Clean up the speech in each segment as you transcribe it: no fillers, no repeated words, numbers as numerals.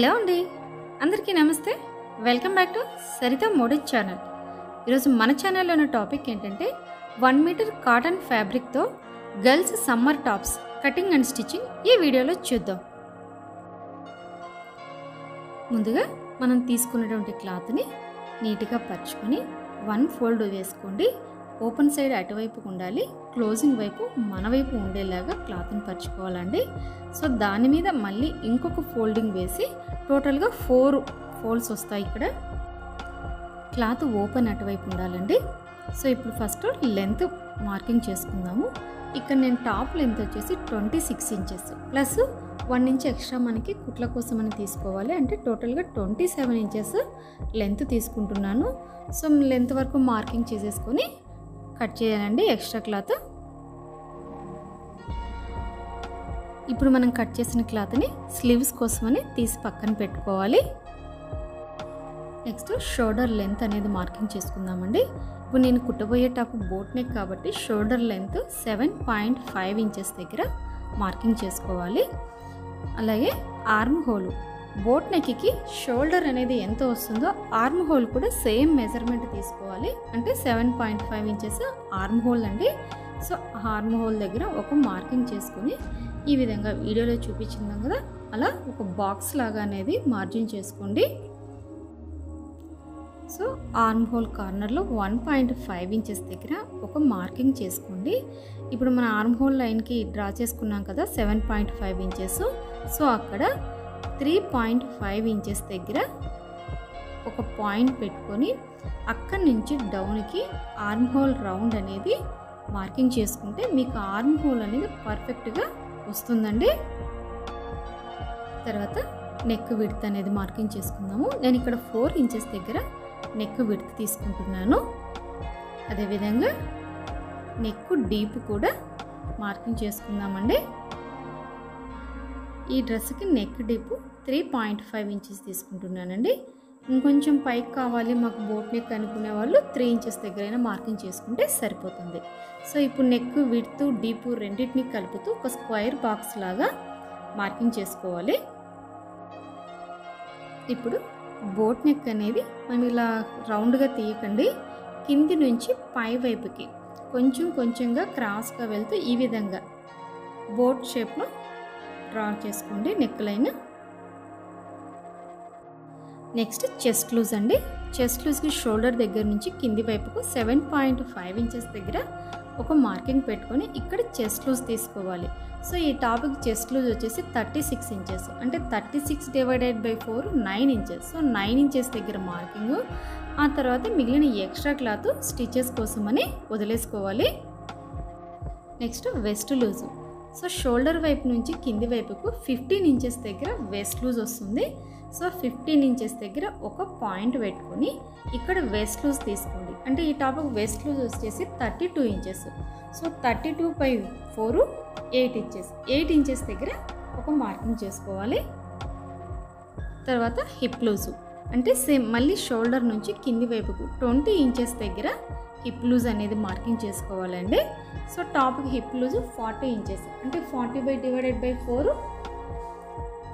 Hello అండి, అందరికీ నమస్తే. Welcome back to Saritha model channel. ఈరోజు మన ఛానల్లో ఉన్న టాపిక్ ఏంటంటే 1 మీటర్ కాటన్ ఫ్యాబ్రిక్తో girls summer tops cutting and stitching ఈ వీడియోలో చూద్దాం. ముందుగా మనం తీసుకున్నటువంటి క్లాత్ని నీట్గా పరుచుకొని 1 ఫోల్డ్ వేసుకోండి. ఓపెన్ సైడ్ అటువైపు ఉండాలి, క్లోజింగ్ వైపు మన వైపు ఉండేలాగా క్లాత్ని పరుచుకోవాలండి. సో దాని మీద మళ్ళీ ఇంకొక ఫోల్డింగ్ వేసి టోటల్గా 4 ఫోల్డ్స్ వస్తాయి. ఇక్కడ క్లాత్ ఓపెన్ అటువైపు ఉండాలండి. సో ఇప్పుడు ఫస్ట్ లెంత్ మార్కింగ్ చేసుకుందాము. ఇక్కడ నేను టాప్ లెంత్ వచ్చేసి 26 ఇంచెస్ ప్లస్ 1 ఇంచ్ ఎక్స్ట్రా మనకి కుట్ల కోసం అని తీసుకోవాలి. అంటే టోటల్గా 27 ఇంచెస్ లెంత్ తీసుకుంటున్నాను. సో లెంత్ వరకు మార్కింగ్ చేసేసుకొని కట్ చేయాలండి ఎక్స్ట్రా క్లాత్. ఇప్పుడు మనం కట్ చేసిన క్లాత్ని స్లీవ్స్ కోసమని తీసి పక్కన పెట్టుకోవాలి. నెక్స్ట్ షోల్డర్ లెంత్ అనేది మార్కింగ్ చేసుకుందామండి. ఇప్పుడు నేను కుట్టబోయే టాప్ బోట్ నెక్ కాబట్టి షోల్డర్ లెంత్ 7.5 ఇంచెస్ దగ్గర మార్కింగ్ చేసుకోవాలి. అలాగే ఆర్మ్ హోల్ బోట్ నెక్కి షోల్డర్ అనేది ఎంత వస్తుందో ఆర్మ్ హోల్ కూడా సేమ్ మెజర్మెంట్ తీసుకోవాలి. అంటే 7.5 ఇంచెస్ ఆర్మ్ హోల్ అండి. సో ఆర్మ్ హోల్ దగ్గర ఒక మార్కింగ్ చేసుకొని ఈ విధంగా వీడియోలో చూపించిందాం కదా, అలా ఒక బాక్స్ లాగా అనేది మార్జిన్ చేసుకోండి. సో ఆర్మ్ హోల్ కార్నర్లో 1.5 ఇంచెస్ దగ్గర ఒక మార్కింగ్ చేసుకోండి. ఇప్పుడు మన ఆర్మ్ హోల్ లైన్కి డ్రా చేసుకున్నాం కదా 7.5 ఇంచెస్. సో అక్కడ 3.5 ఇంచెస్ దగ్గర ఒక పాయింట్ పెట్టుకొని అక్కడి నుంచి డౌన్కి ఆర్మ్ హోల్ రౌండ్ అనేది మార్కింగ్ చేసుకుంటే మీకు ఆర్మ్ హోల్ అనేది పర్ఫెక్ట్గా వస్తుందండి. తర్వాత నెక్ విడ్త్ అనేది మార్కింగ్ చేసుకుందాము. నేను ఇక్కడ 4 ఇంచెస్ దగ్గర నెక్ విడ్త్ తీసుకుంటున్నాను. అదేవిధంగా నెక్ డీప్ కూడా మార్కింగ్ చేసుకుందామండి. ఈ డ్రెస్కి నెక్ డీప్ 3.5 ఇంచెస్ తీసుకుంటున్నానండి. ఇంకొంచెం పైకి కావాలి మాకు బోట్ నెక్ అనుకునే వాళ్ళు 3 ఇంచెస్ దగ్గరైనా మార్కింగ్ చేసుకుంటే సరిపోతుంది. సో ఇప్పుడు నెక్ విడ్త్ డీప్ రెండింటిని కలుపుతూ ఒక స్క్వేర్ బాక్స్ లాగా మార్కింగ్ చేసుకోవాలి. ఇప్పుడు బోట్ నెక్ అనేది మనం ఇలా రౌండ్గా తీయకండి, కింది నుంచి పై వైపుకి కొంచెం కొంచెంగా క్రాస్గా వెళ్తూ ఈ విధంగా బోట్ షేప్లో డ్రా చేసుకోండి neck line. Next chest loose అండి. చెస్ట్ లూజ్కి షోల్డర్ దగ్గర నుంచి కింది వైపుకు 7.5 ఇంచెస్ దగ్గర ఒక మార్కింగ్ పెట్టుకొని ఇక్కడ చెస్ట్ లూజ్ తీసుకోవాలి. సో ఈ టాప్కి చెస్ట్ లూజ్ వచ్చేసి 36 ఇంచెస్. అంటే 36 divided by 4 9 inches. So 9 inches దగ్గర మార్కింగ్. ఆ తర్వాత మిగిలిన ఎక్స్ట్రా క్లాత్ స్టిచెస్ కోసమని వదిలేసుకోవాలి. Next waist loose. So shoulder వైపు నుంచి కింది వైపుకు 15 ఇంచెస్ దగ్గర వెస్ట్ లూజ్ వస్తుంది. సో 15 ఇంచెస్ దగ్గర ఒక పాయింట్ పెట్టుకొని ఇక్కడ వెస్ట్ లూజ్ తీసుకోండి. అంటే ఈ టాప్కి వెస్ట్ లూజ్ వచ్చేసి 32 ఇంచెస్. So 32/4 8 inches. 8 ఇంచెస్ దగ్గర ఒక మార్కింగ్ చేసుకోవాలి. తర్వాత హిప్ లూజ్ అంటే సేమ్ మళ్ళీ షోల్డర్ నుంచి కింది వైపుకు 20 ఇంచెస్ దగ్గర హిప్ లూజ్ అనేది మార్కింగ్ చేసుకోవాలండి. సో టాప్కి హిప్ లూజ్ 40 ఇంచెస్. అంటే 40/4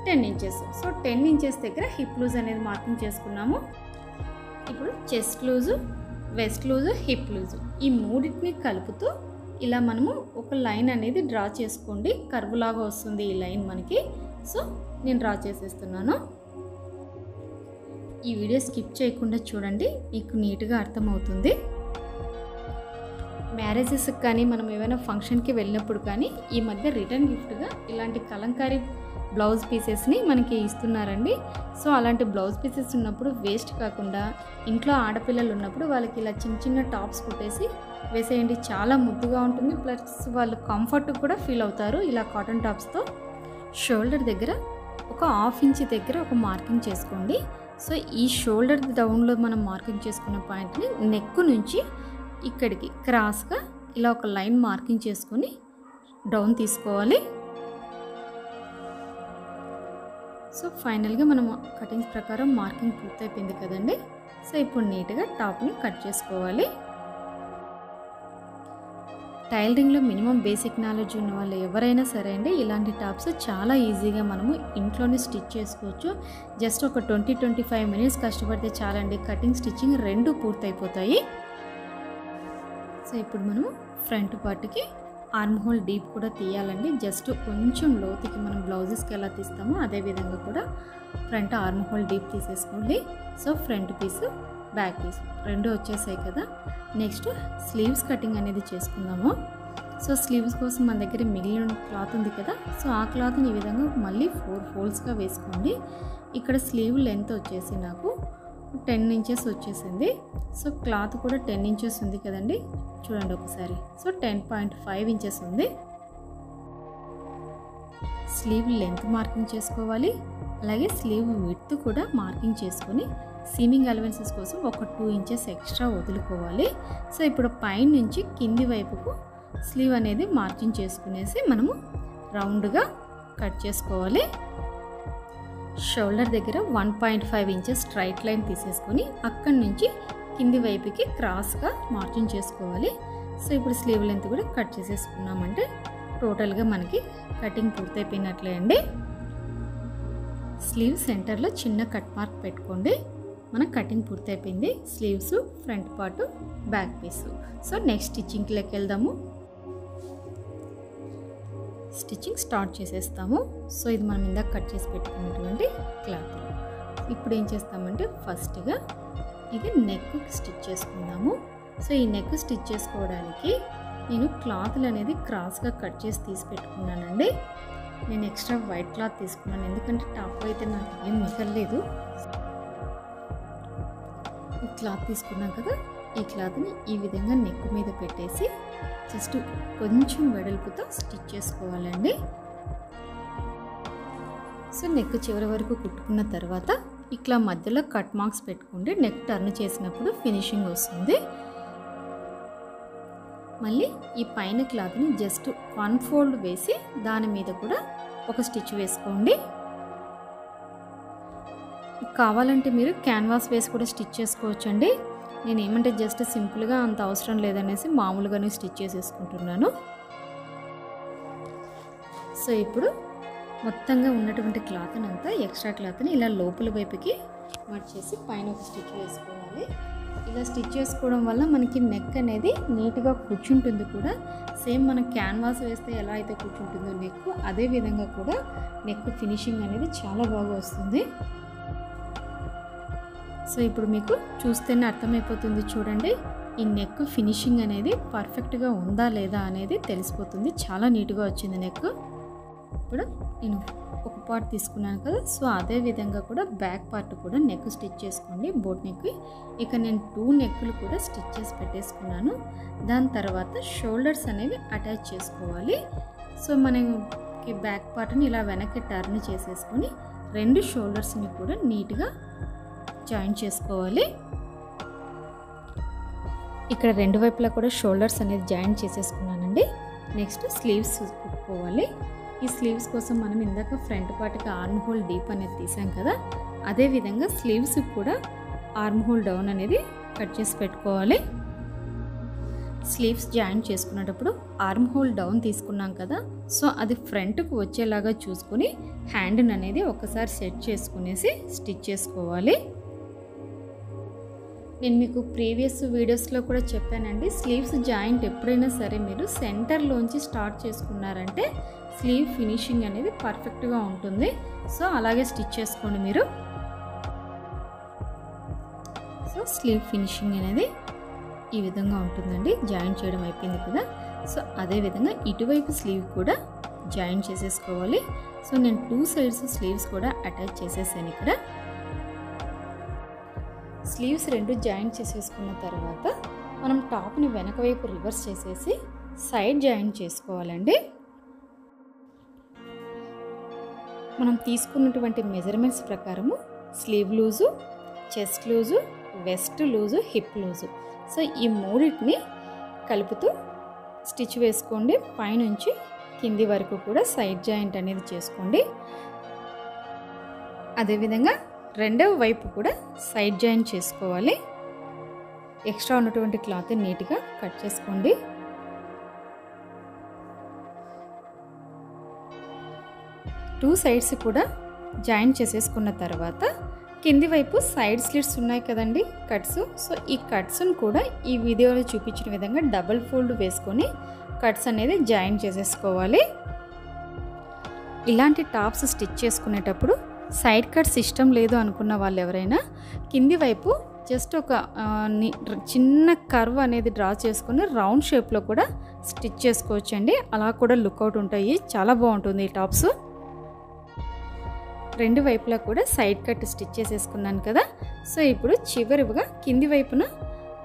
10 ఇంచెస్. సో 10 ఇంచెస్ దగ్గర హిప్ లూజ్ అనేది మార్కింగ్ చేసుకున్నాము. ఇప్పుడు chest loose, waist loose, hip loose ఈ మూడింటిని కలుపుతూ ఇలా మనము ఒక లైన్ అనేది డ్రా చేసుకోండి. కర్వ్ లాగా వస్తుంది ఈ లైన్ మనకి. సో నేను డ్రా చేసేస్తున్నాను. ఈ వీడియో స్కిప్ చేయకుండా చూడండి, మీకు నీట్గా అర్థమవుతుంది. మ్యారేజెస్కి కానీ మనం ఏమైనా ఫంక్షన్కి వెళ్ళినప్పుడు కానీ ఈ మధ్య రిటర్న్ గిఫ్ట్గా ఇలాంటి కలంకారీ బ్లౌజ్ పీసెస్ని మనకి ఇస్తున్నారండి. సో అలాంటి బ్లౌజ్ పీసెస్ ఉన్నప్పుడు వేస్ట్ కాకుండా ఇంట్లో ఆడపిల్లలు ఉన్నప్పుడు వాళ్ళకి ఇలా చిన్న చిన్న టాప్స్ కుట్టేసి వేసేయండి. చాలా ముద్దుగా ఉంటుంది, ప్లస్ వాళ్ళు కంఫర్ట్ కూడా ఫీల్ అవుతారు ఇలా కాటన్ టాప్స్తో. షోల్డర్ దగ్గర ఒక 1/2 ఇంచ్ దగ్గర ఒక మార్కింగ్ చేసుకోండి. సో ఈ షోల్డర్ డౌన్లో మనం మార్కింగ్ చేసుకున్న పాయింట్ని నెక్ నుంచి ఇక్కడికి క్రాస్గా ఇలా ఒక లైన్ మార్కింగ్ చేసుకొని డౌన్ తీసుకోవాలి. సో ఫైనల్గా మనం కటింగ్స్ ప్రకారం మార్కింగ్ పూర్తయిపోయింది కదండి. సో ఇప్పుడు నీట్గా టాప్ని కట్ చేసుకోవాలి. టైలరింగ్లో మినిమం బేసిక్ నాలెడ్జ్ ఉన్న వాళ్ళు ఎవరైనా సరే అండి ఇలాంటి టాప్స్ చాలా ఈజీగా మనము ఇంట్లోనే స్టిచ్ చేసుకోవచ్చు. జస్ట్ ఒక 20-25 మినిట్స్ కష్టపడితే చాలండి, కటింగ్ స్టిచ్చింగ్ రెండు పూర్తయిపోతాయి. సో ఇప్పుడు మనము ఫ్రంట్ పార్ట్కి ఆర్మ్ హోల్ డీప్ కూడా తీయాలండి. జస్ట్ కొంచెం లోతుకి మనం బ్లౌజెస్కి ఎలా తీస్తామో అదే విధంగా కూడా ఫ్రంట్ ఆర్మ్ హోల్ డీప్ తీసేసుకోండి. So front piece back piece రెండు వచ్చేసాయి కదా. నెక్స్ట్ స్లీవ్స్ కటింగ్ అనేది చేసుకుందాము. సో స్లీవ్స్ కోసం మన దగ్గర మిగిలిన క్లాత్ ఉంది కదా, సో ఆ క్లాత్ని ఈ విధంగా మళ్ళీ 4 ఫోల్డ్స్గా వేసుకోండి. ఇక్కడ స్లీవ్ లెంత్ వచ్చేసి నాకు 10 ఇంచెస్ వచ్చేసింది. సో క్లాత్ కూడా 10 ఇంచెస్ ఉంది కదండి, చూడండి ఒకసారి. సో 10.5 ఇంచెస్ ఉంది. స్లీవ్ లెంత్ మార్కింగ్ చేసుకోవాలి, అలాగే స్లీవ్ విడ్త్ కూడా మార్కింగ్ చేసుకొని సీమింగ్ అలవెన్సెస్ కోసం ఒక 2 ఇంచెస్ ఎక్స్ట్రా వదులుకోవాలి. సో ఇప్పుడు పైన నుంచి కింది వైపుకు స్లీవ్ అనేది మార్కింగ్ చేసుకునేసి మనము రౌండ్గా కట్ చేసుకోవాలి. షోల్డర్ దగ్గర 1.5 ఇంచెస్ స్ట్రైట్ లైన్ తీసేసుకొని అక్కడి నుంచి కింది వైపుకి క్రాస్గా మార్కింగ్ చేసుకోవాలి. సో ఇప్పుడు స్లీవ్ లెంత్ కూడా కట్ చేసేసుకున్నామంటే టోటల్గా మనకి కటింగ్ పూర్తయిపోయినట్లే అండి. స్లీవ్ సెంటర్లో చిన్న కట్ మార్క్ పెట్టుకోండి. మన కటింగ్ పూర్తయిపోయింది. Sleeves, front part, back piece. So next స్టిచ్చింగ్కి వెళ్దాము. స్టిచ్చింగ్ స్టార్ట్ చేసేస్తాము. సో ఇది మనం ఇందాక కట్ చేసి పెట్టుకున్నటువంటి క్లాత్. ఇప్పుడు ఏం చేస్తామంటే ఫస్ట్గా ఇది నెక్ స్టిచ్ చేసుకుందాము. సో ఈ నెక్ స్టిచ్ చేసుకోవడానికి నేను క్లాత్లు అనేది క్రాస్గా కట్ చేసి తీసి పెట్టుకున్నానండి. నేను ఎక్స్ట్రా వైట్ క్లాత్ తీసుకున్నాను, ఎందుకంటే టాప్ అయితే నాకు ఏం మిగలలేదు. ఈ క్లాత్ తీసుకున్నాం కదా, ఈ క్లాత్ని ఈ విధంగా నెక్ మీద పెట్టేసి జస్ట్ కొంచెం వెడల్పుతో స్టిచ్ చేసుకోవాలండి. సో నెక్ చివరి వరకు కుట్టుకున్న తర్వాత ఇట్లా మధ్యలో కట్ మార్క్స్ పెట్టుకుంటే నెక్ టర్న్ చేసినప్పుడు ఫినిషింగ్ వస్తుంది. మళ్ళీ ఈ పైన క్లాత్ని జస్ట్ 1 ఫోల్డ్ వేసి దాని మీద కూడా ఒక స్టిచ్ వేసుకోండి. కావాలంటే మీరు క్యాన్వాస్ వేసి కూడా స్టిచ్ చేసుకోవచ్చండి. నేను ఏమంటే జస్ట్ సింపుల్గా అంత అవసరం లేదనేసి మామూలుగానే స్టిచ్ చేసేసుకుంటున్నాను. సో ఇప్పుడు మొత్తంగా ఉన్నటువంటి క్లాత్ని అంతా ఎక్స్ట్రా క్లాత్ని ఇలా లోపల వైపుకి మార్చేసి పైన ఒక స్టిచ్ వేసుకోవాలి. ఇలా స్టిచ్ చేసుకోవడం వల్ల మనకి నెక్ అనేది నీట్గా కూర్చుంటుంది కూడా. సేమ్ మనం క్యాన్వాస్ వేస్తే ఎలా అయితే కూర్చుంటుందో నెక్, అదే విధంగా కూడా నెక్ ఫినిషింగ్ అనేది చాలా బాగా వస్తుంది. సో ఇప్పుడు మీకు చూస్తేనే అర్థమైపోతుంది చూడండి, ఈ నెక్ ఫినిషింగ్ అనేది పర్ఫెక్ట్గా ఉందా లేదా అనేది తెలిసిపోతుంది. చాలా నీట్గా వచ్చింది నెక్. ఇప్పుడు నేను ఒక పార్ట్ తీసుకున్నాను కదా, సో అదే విధంగా కూడా బ్యాక్ పార్ట్ కూడా నెక్ స్టిచ్ చేసుకోండి, బోట్ నెక్. ఇక నేను 2 నెక్లు కూడా స్టిచ్ చేసి పెట్టేసుకున్నాను. దాని తర్వాత షోల్డర్స్ అనేవి అటాచ్ చేసుకోవాలి. సో మనకి బ్యాక్ పార్ట్ని ఇలా వెనక్కి టర్న్ చేసేసుకొని 2 షోల్డర్స్ని కూడా నీట్గా జాయిన్ చేసుకోవాలి. ఇక్కడ 2 వైపులా కూడా షోల్డర్స్ అనేది జాయిన్ చేసేసుకున్నానండి. నెక్స్ట్ స్లీవ్స్ కుట్టుకోవాలి. ఈ స్లీవ్స్ కోసం మనం ఇందాక ఫ్రంట్ పార్ట్కి ఆర్మ్ హోల్ డీప్ అనేది తీసాం కదా, అదే విధంగా స్లీవ్స్ కూడా ఆర్మ్ హోల్ డౌన్ అనేది కట్ చేసి పెట్టుకోవాలి. స్లీవ్స్ జాయిన్ చేసుకునేటప్పుడు ఆర్మ్ హోల్ డౌన్ తీసుకున్నాం కదా, సో అది ఫ్రంట్కు వచ్చేలాగా చూసుకొని హ్యాండ్ని అనేది ఒకసారి సెట్ చేసుకునేసి స్టిచ్ చేసుకోవాలి. నేను మీకు ప్రీవియస్ వీడియోస్లో కూడా చెప్పానండి, స్లీవ్స్ జాయింట్ ఎప్పుడైనా సరే మీరు సెంటర్లోంచి స్టార్ట్ చేసుకున్నారంటే స్లీవ్ ఫినిషింగ్ అనేది పర్ఫెక్ట్గా ఉంటుంది. సో అలాగే స్టిచ్ చేసుకోండి మీరు. సో స్లీవ్ ఫినిషింగ్ అనేది ఈ విధంగా ఉంటుందండి. జాయిన్ చేయడం అయిపోయింది కదా, సో అదే విధంగా ఇటువైపు స్లీవ్ కూడా జాయిన్ చేసేసుకోవాలి. సో నేను 2 సైడ్స్ స్లీవ్స్ కూడా అటాచ్ చేసేసాను. ఇక్కడ స్లీవ్స్ 2 జాయిన్ చేసేసుకున్న తర్వాత మనం టాప్ని వెనక వైపు రివర్స్ చేసేసి సైడ్ జాయిన్ చేసుకోవాలండి. మనం తీసుకున్నటువంటి మెజర్మెంట్స్ ప్రకారము sleeve loose, chest loose, waist loose, hip loose, so ఈ 3టిని కలుపుతూ స్టిచ్ వేసుకోండి. పైనుంచి కింది వరకు కూడా సైడ్ జాయింట్ అనేది చేసుకోండి. అదేవిధంగా రెండవ వైపు కూడా సైడ్ జాయిన్ చేసుకోవాలి. ఎక్స్ట్రా ఉన్నటువంటి క్లాత్ నీట్గా కట్ చేసుకోండి. 2 సైడ్స్ కూడా జాయిన్ చేసేసుకున్న తర్వాత కింది వైపు సైడ్ స్లిట్స్ ఉన్నాయి కదండి కట్స్. సో ఈ కట్స్ను కూడా ఈ వీడియోలో చూపించిన విధంగా డబుల్ ఫోల్డ్ వేసుకొని కట్స్ అనేది జాయిన్ చేసేసుకోవాలి. ఇలాంటి టాప్స్ స్టిచ్ చేసుకునేటప్పుడు సైడ్ కట్స్ ఇష్టం లేదు అనుకున్న వాళ్ళు ఎవరైనా కింది వైపు జస్ట్ ఒక చిన్న కర్వ్ అనేది డ్రా చేసుకుని రౌండ్ షేప్లో కూడా స్టిచ్ చేసుకోవచ్చండి. అలా కూడా లుక్అవుట్ ఉంటాయి. చాలా బాగుంటుంది ఈ టాప్స్. 2 వైపులా కూడా సైడ్ కట్ స్టిచ్ చేసేసుకున్నాను కదా. సో ఇప్పుడు చివరిగా కింది వైపున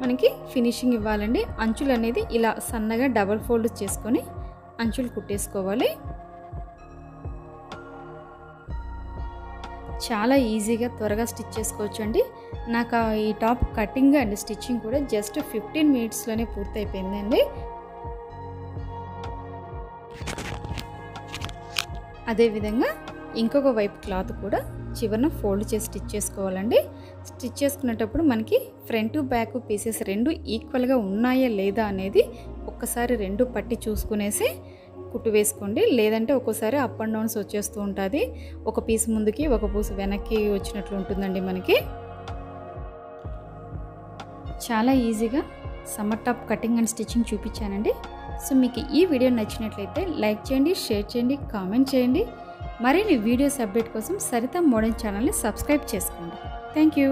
మనకి ఫినిషింగ్ ఇవ్వాలండి. అంచులు అనేది ఇలా సన్నగా డబల్ ఫోల్డ్ చేసుకొని అంచులు కుట్టేసుకోవాలి. చాలా ఈజీగా త్వరగా స్టిచ్ చేసుకోవచ్చు అండి. నాకు ఈ టాప్ కటింగ్ అండ్ స్టిచ్చింగ్ కూడా జస్ట్ 15 మినిట్స్లోనే పూర్తయిపోయిందండి. అదేవిధంగా ఇంకొక వైపు క్లాత్ కూడా చివరన ఫోల్డ్ చేసి స్టిచ్ చేసుకోవాలండి. స్టిచ్ చేసుకునేటప్పుడు మనకి ఫ్రంట్ బ్యాక్ పీసెస్ 2 ఈక్వల్గా ఉన్నాయా లేదా అనేది ఒక్కసారి 2 పట్టి చూసుకునేసి కుట్టు వేసుకోండి. లేదంటే ఒక్కోసారి అప్ అండ్ డౌన్స్ వచ్చేస్తూ ఉంటుంది. ఒక పీస్ ముందుకి ఒక పీస్ వెనక్కి వచ్చినట్లు ఉంటుందండి మనకి. చాలా ఈజీగా summer top cutting and stitching చూపించానండి. సో మీకు ఈ వీడియో నచ్చినట్లయితే లైక్ చేయండి, షేర్ చేయండి, కామెంట్ చేయండి. మరిన్ని వీడియోస్ అప్డేట్ కోసం సరిత మోడర్న్ ఛానల్ని సబ్స్క్రైబ్ చేసుకోండి. Thank you.